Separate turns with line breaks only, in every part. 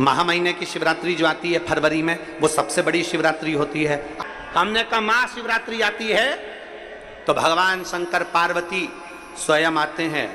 महा महीने की शिवरात्रि जो आती है फरवरी में, वो सबसे बड़ी शिवरात्रि होती है। हमने कहा महाशिवरात्रि आती है तो भगवान शंकर पार्वती स्वयं आते हैं।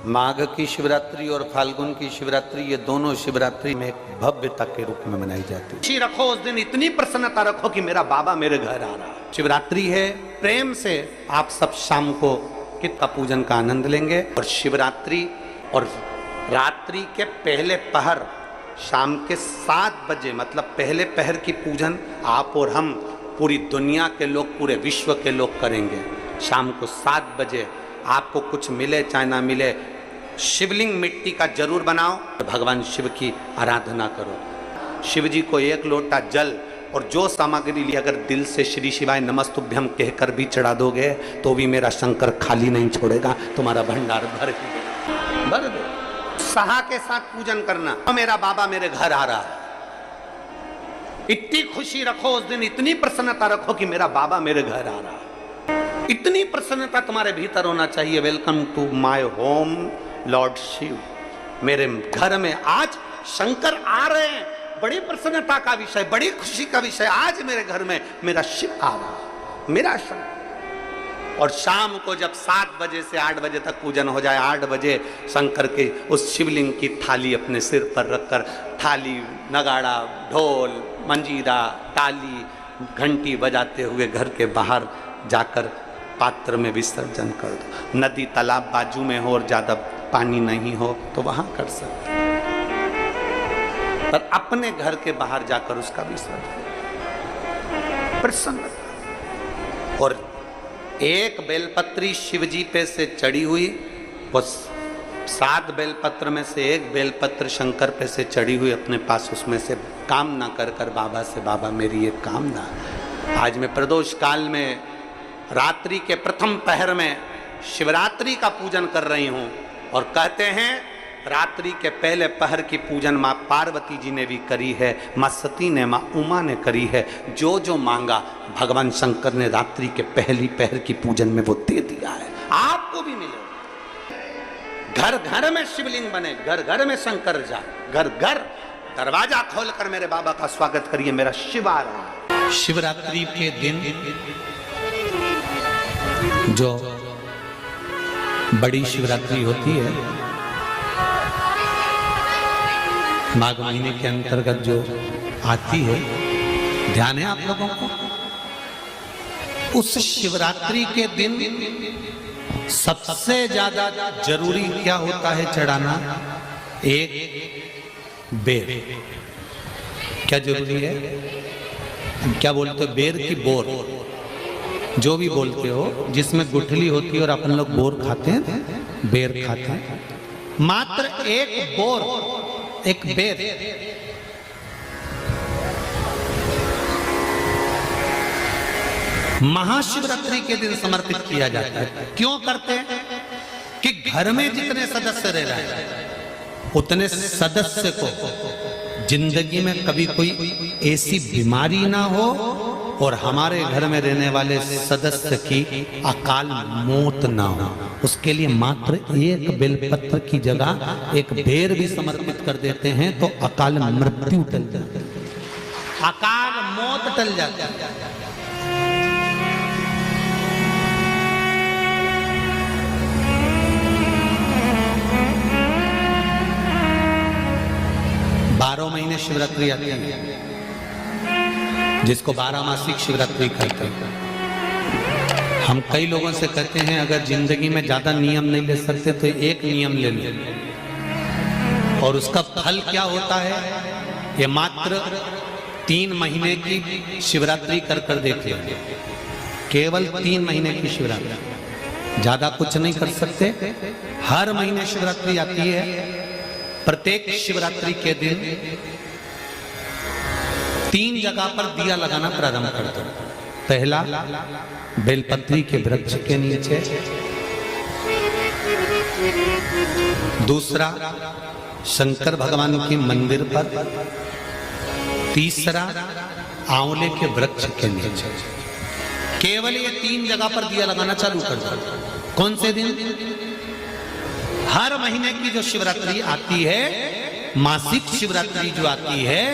माघ की शिवरात्रि और फाल्गुन की शिवरात्रि, ये दोनों शिवरात्रि में एक भव्यता के रूप में मनाई जाती है। खुशी रखो उस दिन, इतनी प्रसन्नता रखो कि मेरा बाबा मेरे घर आ रहा है। शिवरात्रि है, प्रेम से आप सब शाम को कित का पूजन का आनंद लेंगे। और शिवरात्रि और रात्रि के पहले पहर शाम के 7 बजे, मतलब पहले पहर की पूजन आप और हम, पूरी दुनिया के लोग, पूरे विश्व के लोग करेंगे। शाम को 7 बजे आपको कुछ मिले चाहे ना मिले, शिवलिंग मिट्टी का जरूर बनाओ, भगवान शिव की आराधना करो। शिव जी को 1 लोटा जल और जो सामग्री ली, अगर दिल से श्री शिवाय नमस्तुभ्यम कहकर भी चढ़ा दोगे तो भी मेरा शंकर खाली नहीं छोड़ेगा, तुम्हारा भंडार भर दे। सहा के साथ पूजन करना, तो मेरा बाबा मेरे घर आ रहा है। इतनी खुशी रखो उस दिन, इतनी प्रसन्नता रखो कि मेरा बाबा मेरे घर आ रहा है। इतनी प्रसन्नता तुम्हारे भीतर होना चाहिए। Welcome to my home Lord Shiva, मेरे घर में आज शंकर आ रहे हैं। बड़ी प्रसन्नता का विषय, बड़ी खुशी का विषय, आज मेरे घर में मेरा शिव आ रहा है, मेरा शंकर। और शाम को जब 7 बजे से 8 बजे तक पूजन हो जाए, 8 बजे शंकर के उस शिवलिंग की थाली अपने सिर पर रखकर, थाली, नगाड़ा, ढोल, मंजीरा, ताली, घंटी बजाते हुए घर के बाहर जाकर पात्र में विसर्जन कर दो। नदी तालाब बाजू में हो और ज्यादा पानी नहीं हो तो वहां कर सकते, पर अपने घर के बाहर जाकर उसका विसर्जन प्रसन्न। और एक बेलपत्री शिवजी पे से चढ़ी हुई, वो 7 बेलपत्र में से एक बेलपत्र शंकर पे से चढ़ी हुई अपने पास, उसमें से कामना कर कर बाबा से, बाबा मेरी एक कामना, आज मैं प्रदोष काल में रात्रि के प्रथम पहर में शिवरात्रि का पूजन कर रही हूं। और कहते हैं रात्रि के पहले पहर की पूजन माँ पार्वती जी ने भी करी है, माँ सती ने, माँ उमा ने करी है। जो जो मांगा भगवान शंकर ने रात्रि के पहली पहर की पूजन में वो दे दिया है, आपको भी मिलेगा। घर घर में शिवलिंग बने, घर घर में शंकर जाए, घर घर दरवाजा खोलकर मेरे बाबा का स्वागत करिए, मेरा शिव आ रहा है। शिवरात्रि के दिन जो बड़ी शिवरात्रि होती है, माघ महीने के अंतर्गत जो आती है, ध्यान है आप लोगों को? उस शिवरात्रि के दिन सबसे ज्यादा जरूरी क्या होता है चढ़ाना? एक बेर। क्या जरूरी है? क्या बोलते हो? बेर की बोर, जो भी बोलते हो, जिसमें गुठली होती है और अपन लोग बोर खाते हैं, बेर खाते हैं। मात्र एक बोर, एक बेर महाशिवरात्रि के दिन समर्पित किया जाता है। क्यों करते हैं? कि घर में जितने सदस्य रह रहे हैं उतने सदस्य को जिंदगी में कभी कोई ऐसी बीमारी ना हो और हमारे घर में रहने वाले सदस्य की अकाल मौत ना हो, उसके लिए मात्र एक बेलपत्र की जगह एक बेर भी समर्पित कर देते हैं तो अकाल मृत्यु टल जाती है, अकाल मौत टल जाती है। 12 महीने शिवरात्रि आती है, जिसको 12 मासिक शिवरात्रि कहते हैं। हम कई लोगों से कहते हैं अगर जिंदगी में ज्यादा नियम नहीं ले सकते तो एक नियम ले लो, और उसका फल क्या होता है ये मात्र 3 महीने की शिवरात्रि कर कर देख लीजिए। केवल 3 महीने की शिवरात्रि, ज्यादा कुछ नहीं कर सकते। हर महीने शिवरात्रि आती है। प्रत्येक शिवरात्रि के दिन 3 जगह पर दिया लगाना प्रारंभ कर दो। पहला बेलपत्री के वृक्ष के नीचे, दूसरा शंकर भगवान के मंदिर पर, तीसरा आंवले के वृक्ष के नीचे। केवल ये 3 जगह पर दिया लगाना चालू कर दो। कौन से दिन? हर महीने की जो शिवरात्रि आती है मासिक शिवरात्रि जो आती है,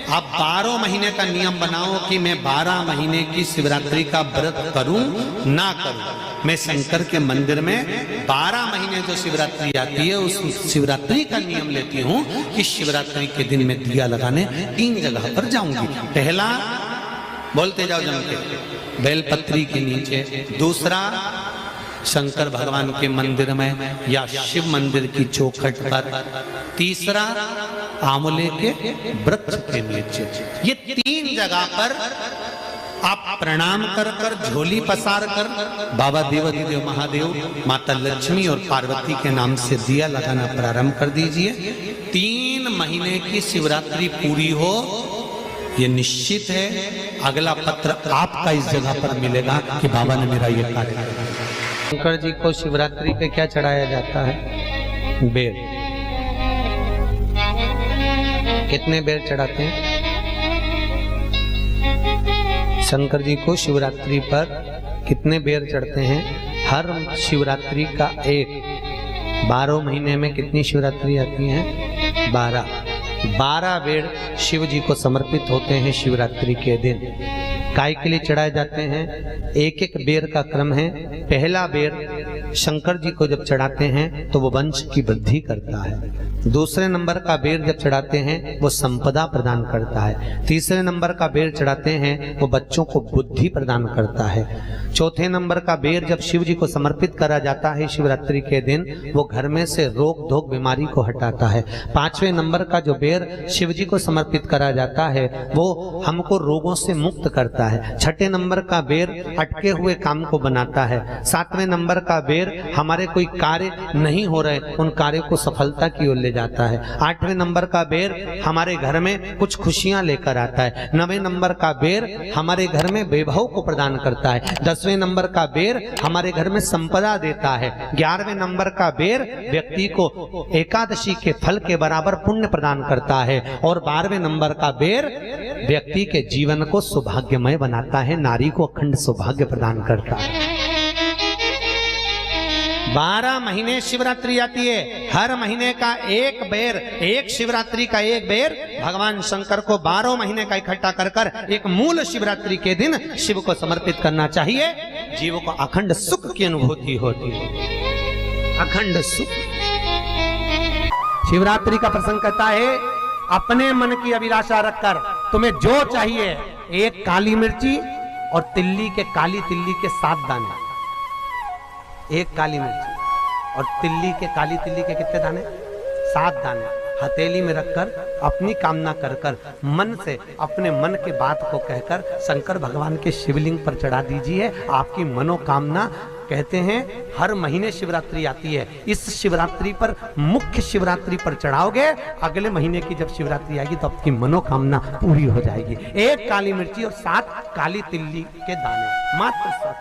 आप 12 महीने का नियम बनाओ कि मैं 12 महीने की शिवरात्रि का व्रत करूं ना करूं। मैं शंकर के मंदिर में 12 महीने जो शिवरात्रि आती है उस शिवरात्रि का नियम लेती हूं कि शिवरात्रि के दिन मैं दिया लगाने 3 जगह पर जाऊंगी। पहला, बोलते जाओ जम के, बेलपत्री के नीचे। दूसरा, शंकर भगवान के मंदिर में या शिव मंदिर की चौखट पर। तीसरा, आंवले के वृक्ष के नीचे। ये 3 जगह पर आप प्रणाम कर कर, झोली पसार कर बाबा देवाधिदेव महादेव, माता लक्ष्मी और पार्वती के नाम से दिया लगाना प्रारंभ कर दीजिए। 3 महीने की शिवरात्रि पूरी हो, ये निश्चित है अगला पत्र आपका इस जगह पर मिलेगा कि बाबा ने मेरा ये कार्य किया। शंकर जी को शिवरात्रि पे क्या चढ़ाया जाता है? बेर। कितने बेर चढ़ाते हैं? शंकर जी को शिवरात्रि पर कितने बेर चढ़ते हैं? हर शिवरात्रि का एक। 12 महीने में कितनी शिवरात्रि आती हैं? 12 बेर शिव जी को समर्पित होते हैं शिवरात्रि के दिन। काय के लिए चढ़ाए जाते हैं? एक एक बेर का क्रम है। पहला बेर शंकर जी को जब चढ़ाते हैं तो वो वंश की वृद्धि करता है। दूसरे नंबर का बेर जब चढ़ाते हैं वो संपदा प्रदान करता है। तीसरे नंबर का बेर चढ़ाते हैं वो बच्चों को बुद्धि प्रदान करता है। चौथे नंबर का बेर जब शिव जी को समर्पित करा जाता है शिवरात्रि के दिन, वो घर में से रोग धोक बीमारी को हटाता है। 5वें नंबर का जो बेर शिव जी को समर्पित करा जाता है वो हमको रोगों से मुक्त करता है। 6ठे नंबर का बेर अटके हुए काम को बनाता है। 7वें नंबर का बेर हमारे कोई कार्य नहीं हो रहे उन कार्यों को सफलता की ओर ले जाता है। 8वें नंबर का बेर हमारे घर में कुछ खुशियां लेकर आता है। 9वें नंबर का बेर हमारे घर में वैभव को प्रदान करता है। 10वें नंबर का बेर हमारे घर में संपदा देता है। 11वें नंबर का बेर व्यक्ति को एकादशी के फल के बराबर पुण्य प्रदान करता है। और 12वें नंबर का बेर व्यक्ति के जीवन को सौभाग्यमय बनाता है, नारी को अखंड सौभाग्य प्रदान करता है। 12 महीने शिवरात्रि आती है। हर महीने का एक बेर, एक शिवरात्रि का एक बेर भगवान शंकर को 12 महीने का इकट्ठा कर कर एक मूल शिवरात्रि के दिन शिव को समर्पित करना चाहिए। जीवों को अखंड सुख की अनुभूति होती है, अखंड सुख। शिवरात्रि का प्रसंग कहता है अपने मन की अभिलाषा रखकर तुम्हें जो चाहिए, एक काली मिर्ची और तिल्ली के, काली तिल्ली के 7 दाने। एक काली मिर्ची और तिल्ली के, काली तिल्ली के कितने दाने? 7 दाने हथेली में रखकर अपनी कामना कर कर मन से अपने मन के बात को कहकर शंकर भगवान के शिवलिंग पर चढ़ा दीजिए। आपकी मनोकामना, कहते हैं हर महीने शिवरात्रि आती है, इस शिवरात्रि पर, मुख्य शिवरात्रि पर चढ़ाओगे, अगले महीने की जब शिवरात्रि आएगी तो आपकी मनोकामना पूरी हो जाएगी। एक काली मिर्ची और 7 काली तिल्ली के दाने, मात्र 7।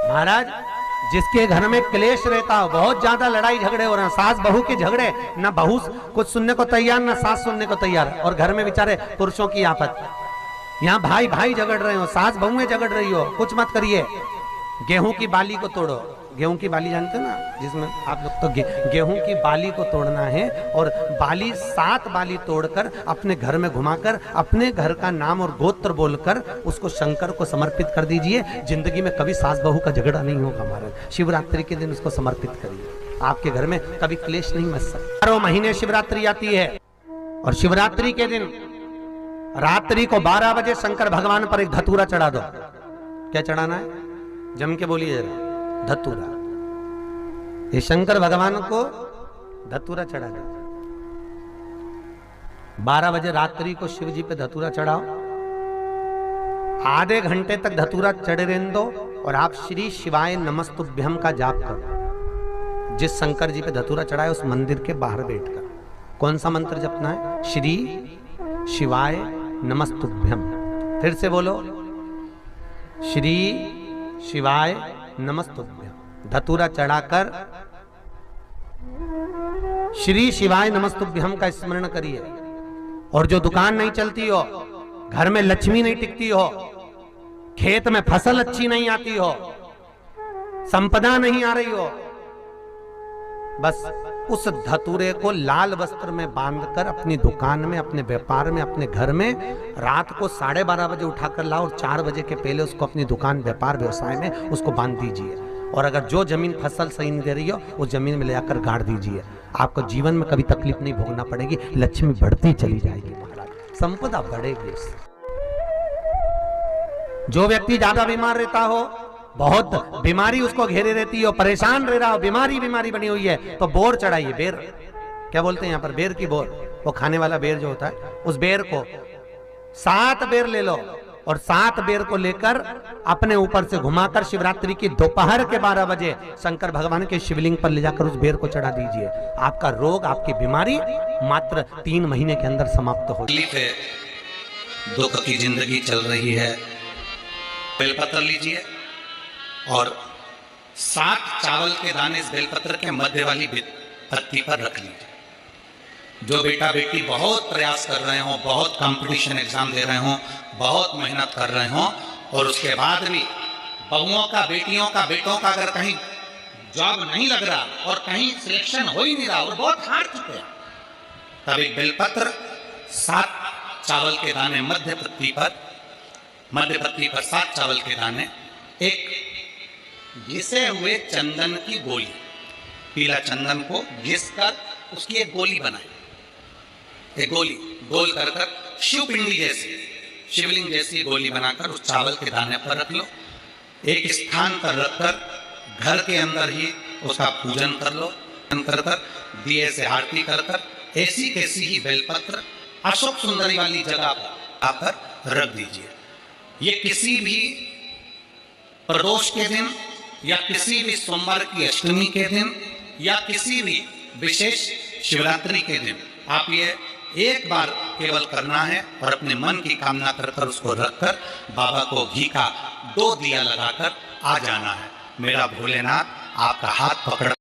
महाराज, जिसके घर में क्लेश रहता हो, बहुत ज्यादा लड़ाई झगड़े हो रहे हैं, सास बहू के झगड़े, ना बहू कुछ सुनने को तैयार ना सास सुनने को तैयार, और घर में बेचारे पुरुषों की आफत, यहाँ भाई भाई झगड़ रहे हो, सास बहुएं झगड़ रही हो, कुछ मत करिए। गेहूं की बाली को तोड़ो। गेहूं की बाली जानते हो ना, जिसमें आप लोग, तो गेहूं की बाली को तोड़ना है और बाली 7 बाली तोड़कर अपने घर में घुमाकर अपने घर का नाम और गोत्र बोलकर उसको शंकर को समर्पित कर दीजिए। जिंदगी में कभी सास बहू का झगड़ा नहीं होगा। महाराज, शिवरात्रि के दिन उसको समर्पित करिए, आपके घर में कभी क्लेश नहीं मच सकता। 12 महीने शिवरात्रि आती है और शिवरात्रि के दिन रात्रि को 12 बजे शंकर भगवान पर एक धतूरा चढ़ा दो। क्या चढ़ाना है? जम के बोलिए जरा। धतूरा। ये शंकर भगवान को धतूरा चढ़ा दो। 12 बजे रात्रि को शिव जी पे धतूरा चढ़ाओ। आधे घंटे तक धतूरा चढ़े रहने दो और आप श्री शिवाय नमस्तुभ्यम का जाप करो। जिस शंकर जी पे धतूरा चढ़ाए उस मंदिर के बाहर बैठकर कौन सा मंत्र जपना है? श्री शिवाय नमस्तुभ्यम। फिर से बोलो, श्री शिवाय नमस्तुभ्यम। धतूरा चढ़ाकर श्री शिवाय नमस्तुभ्यम का स्मरण करिए। और जो दुकान नहीं चलती हो, घर में लक्ष्मी नहीं टिकती हो, खेत में फसल अच्छी नहीं आती हो, संपदा नहीं आ रही हो, बस उस धतूरे को लाल वस्त्र में बांधकर अपनी दुकान में, अपने व्यापार में, अपने घर में रात को 12:30 बजे उठाकर लाओ और 4 बजे के पहले उसको अपनी दुकान, व्यापार, व्यवसाय में उसको बांध दीजिए। और अगर जो जमीन फसल सही नहीं दे रही हो उस जमीन में ले जाकर गाड़ दीजिए। आपको जीवन में कभी तकलीफ नहीं भोगना पड़ेगी, लक्ष्मी बढ़ती चली जाएगी महाराज, संपदा बढ़ेगी। जो व्यक्ति ज्यादा बीमार रहता हो, बहुत बीमारी उसको घेरे रहती हो, परेशान रह रहा हो, बीमारी बनी हुई है, तो बोर चढ़ाइए। बेर क्या बोलते हैं यहाँ पर, बेर की बोर, वो खाने वाला बेर जो होता है, उस बेर को 7 बेर ले लो और 7 बेर को लेकर अपने ऊपर से घुमाकर शिवरात्रि की दोपहर के 12 बजे शंकर भगवान के शिवलिंग पर ले जाकर उस बेर को चढ़ा दीजिए। आपका रोग, आपकी बीमारी मात्र 3 महीने के अंदर समाप्त हो जाएगी।
दुख की जिंदगी चल रही है, बेलपत्र लीजिए और 7 चावल के दाने इस बेलपत्र के मध्य वाली पत्ती पर रख लीजिए। जो बेटा बेटी बहुत प्रयास कर रहे हो, बहुत कंपटीशन एग्जाम दे रहे हो, बहुत मेहनत कर रहे हो और उसके बाद भी बहुओं का, बेटियों का, बेटों का अगर कहीं जॉब नहीं लग रहा और कहीं सिलेक्शन हो ही नहीं रहा और बहुत हार चुके हैं, तब एक बेलपत्र 7 चावल के दाने मध्य पत्ती पर 7 चावल के दाने, एक घिसे हुए चंदन की गोली, पीला चंदन को घिस कर उसकी एक गोली बनाए, एक गोली गोल कर शिवपिंडी जैसी, शिवलिंग जैसी गोली बनाकर उस चावल के दाने पर रख लो। एक स्थान पर रखकर घर के अंदर ही उसका पूजन कर लो, कर दिए से आरती कर ऐसी कैसी ही बेलपत्र अशोक सुंदरी वाली जगह पर रख दीजिए। ये किसी भी प्रदोष के दिन या किसी भी सोमवार की अष्टमी के दिन या किसी भी विशेष शिवरात्रि के दिन आप ये एक बार केवल करना है और अपने मन की कामना कर उसको रखकर बाबा को घी का 2 दिया लगाकर आ जाना है। मेरा भोलेनाथ आपका हाथ पकड़